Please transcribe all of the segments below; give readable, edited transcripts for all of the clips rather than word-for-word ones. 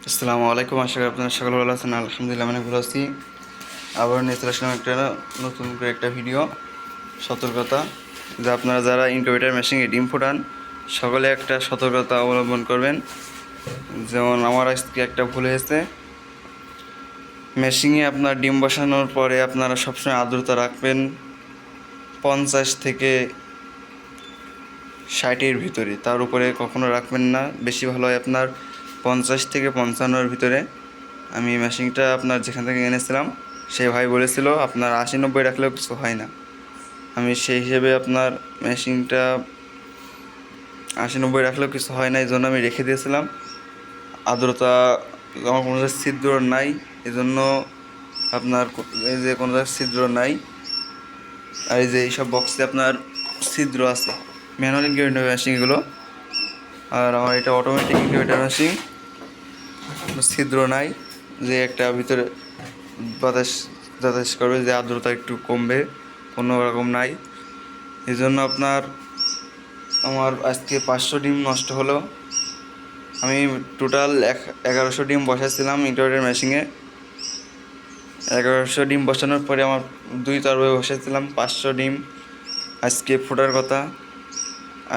আসসালামু আলাইকুম। আশা করি আপনারা সকলে ভালো আছেন। আলহামদুলিল্লাহ অনেক ভালো আছি। আবার নিয়ে চলে আসলাম একটা নতুন করে একটা ভিডিও। সতর্কতা, যে আপনারা যারা ইনকিউবেটর মেশিনে ডিম ফোটান সকলে একটা সতর্কতা অবলম্বন করবেন। যেমন আমার আজকে একটা ভুল হয়েছে। মেশিনে আপনার ডিম বসানোর পরে আপনারা সবসময় আর্দ্রতা রাখবেন 50 থেকে 60-এর ভিতরে, তার উপরে কখনো রাখবেন না। বেশি ভালো হয় আপনার 50 থেকে 55-এর ভিতরে। আমি মেশিনটা আপনার যেখান থেকে এনেছিলাম সেই ভাই বলেছিল আপনার 80-90 রাখলেও কিছু হয় না। আমি সেই হিসেবে আপনার মেশিনটা 80-90 রাখলেও কিছু হয় না, এই জন্য আমি রেখে দিয়েছিলাম। আর্দ্রতা আমার কোনো জায়গায় ছিদ্র নাই, এই জন্য আপনার এই যে কোনো জায়গায় ছিদ্র নাই। আর এই যে এইসব বক্সে আপনার ছিদ্র আছে, ম্যানুয়াল ইনকিউবেটর মেশিনগুলো। আর আমার এটা অটোমেটিক ইনকিউবেটর মেশিন, ছিদ্র নাই, যে একটা ভিতরে বাতাস বাতাস করবে, যে আর্দ্রতা একটু কমবে, কোনো রকম নাই। এই জন্য আপনার আমার আজকে 500 ডিম নষ্ট হলো। আমি টোটাল 1100 ডিম বসাচ্ছিলাম ইনকিউবেটর মেশিনে। 1100 ডিম বসানোর পরে আমার 2 তরবে বসাচ্ছিলাম 500 ডিম আজকে ফোটার কথা।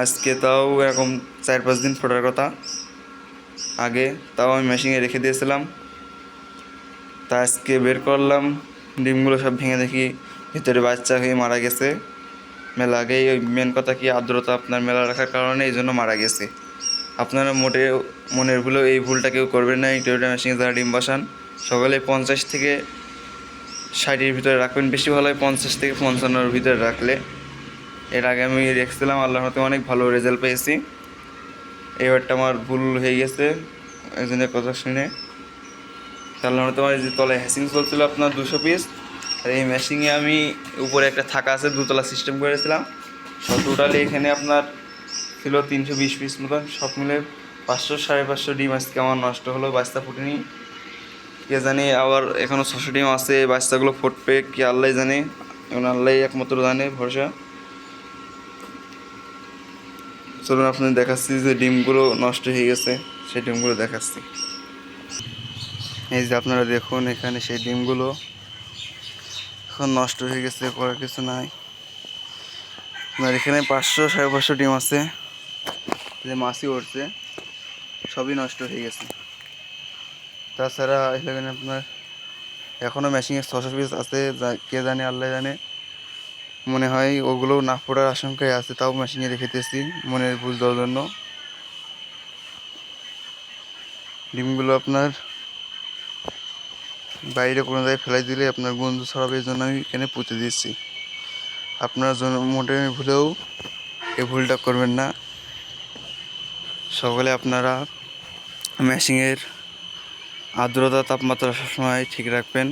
আজকে তাও এরকম 4-5 দিন ফোটার কথা আগে, তাও আমি মেশিনে রেখে দিয়েছিলাম। তা আজকে বের করলাম ডিমগুলো, সব ভেঙে দেখি ভিতরে বাচ্চা হয়ে মারা গেছে মেলা আগেই। ওই মেন কথা কি, আর্দ্রতা আপনার মেলা রাখার কারণে এই জন্য মারা গেছে। আপনারা মনের ভুলেও এই ভুলটা কেউ করবেন না। ইনকিউবেটর মেশিনে যারা ডিম বসান সকলে 50 থেকে 60-এর ভিতরে রাখবেন। বেশি ভালো হয় 50 থেকে 55-এর ভিতরে রাখলে। এর আগে আমি রেখেছিলাম, আল্লাহর মতে অনেক ভালো রেজাল্ট পেয়েছি। এবারটা আমার ভুল হয়ে গেছে একজনের কথা শুনে। আল্লাহর মতে আমার যে তলায় হ্যাসিং চলছিল আপনার 200 পিস, আর এই মেশিনে আমি উপরে একটা থাকা আছে, 2তলা সিস্টেম করেছিলাম। সব টোটালি এখানে আপনার ছিল 320 পিস মতন, সব মিলে 500-550 ডিম আজকে আমার নষ্ট হলো, বাচ্চা ফুটেনি। কে জানি আবার এখনও 600 ডিম আছে, বাচ্চাগুলো ফুটবে কি আল্লাহ জানে, এখন আল্লাহ একমাত্র জানে, ভরসা। চলুন আপনাদের দেখাচ্ছি যে ডিমগুলো নষ্ট হয়ে গেছে, সেই ডিমগুলো দেখাচ্ছি। এই যে আপনারা দেখুন, এখানে সেই ডিমগুলো এখন নষ্ট হয়ে গেছে, করার কিছু নাই। আপনার এখানে 500-550 ডিম আছে, যে মাছি উঠছে, সবই নষ্ট হয়ে গেছে। তাছাড়া এখানে আপনার এখনও মেশিনে 600 পিস আছে, কে জানে আল্লাহ জানে। মনে হয় ওগুলো না ফোটার আশঙ্কায় আছে, তাও মেশিনে রেখে দিয়েছি মনের বুঝ দেওয়ার জন্য। ডিমগুলো আপনার বাইরে কোনো জায়গায় ফেলাই দিলে আপনার গন্ধ ছড়াবে, এই জন্য আমি এখানে পুঁতে দিচ্ছি। আপনার জন্য মোটে ভুলেও এই ভুলটা করবেন না। সকলে আপনারা মেশিনের আর্দ্রতা তাপমাত্রা সবসময় ঠিক রাখবেন,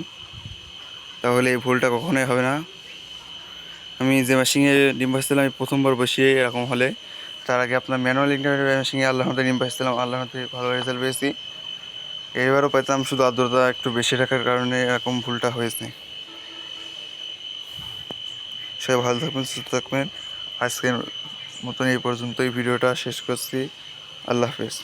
তাহলে এই ভুলটা কখনোই হবে না। আমি যে মেশিনে ডিম ভাজছিলাম আমি প্রথমবার বসিয়ে এরকম হলে, তার আগে আপনার ম্যানুয়াল ইনকিউবেটর মেশিনে আল্লাহর মধ্যে ডিম ভাজছিলাম, আল্লাহর মধ্যে ভালো রেজাল্ট পেয়েছি। এইবারও পেতাম, শুধু আর্দ্রতা একটু বেশি রাখার কারণে এরকম ভুলটা হয়েছে। সবাই ভালো থাকবেন, সুস্থ থাকবেন। আজকের মতন এই পর্যন্তই ভিডিওটা শেষ করছি। আল্লাহ হাফেজ।